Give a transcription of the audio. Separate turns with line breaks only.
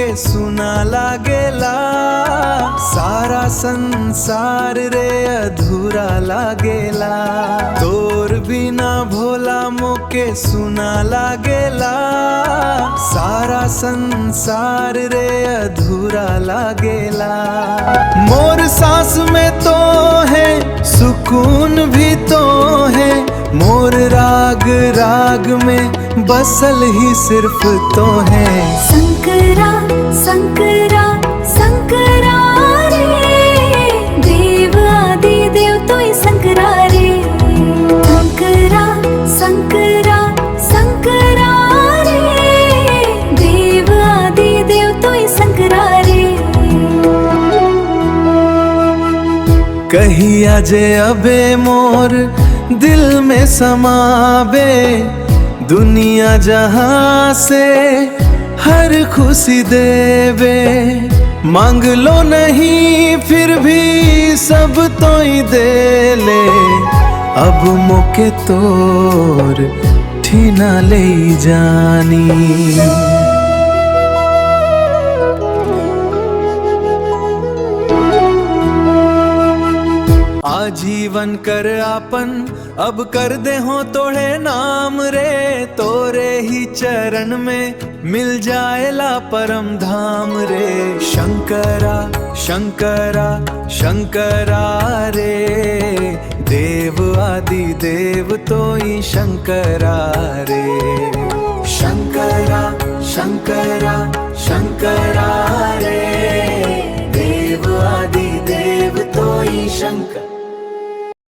मोके सुना लागेला, सारा संसार रे अधूरा लागेला। तोर बिना भोला मोके सुना लागेला, सारा संसार रे अधूरा लागेला। मोर सांस में तो है सुकून भी तो है, मोर राग राग में बसल ही सिर्फ तो है।
शंकरा शंकरा शंकरा रे, देव आदि देव तो ही शंकरा रे। शंकरा शंकरा शंकरा रे, देव आदि देव तो ही शंकरा रे।
कहिया जे अबे मोर दिल में समावे, दुनिया जहां से हर खुशी देवे। मांग लो नहीं फिर भी सब तो ही दे ले, अब मोके तोर ठीना ले जानी। आजीवन कर आपन अब कर दे हो तोड़े नाम रे, तोरे ही चरण में मिल जाएला परम धाम रे। शंकरा शंकरा शंकरा रे, देव आदि देव तो ही शंकरा रे। शंकरा शंकरा शंकरा रे, देव आदि देव तो ही शंकर।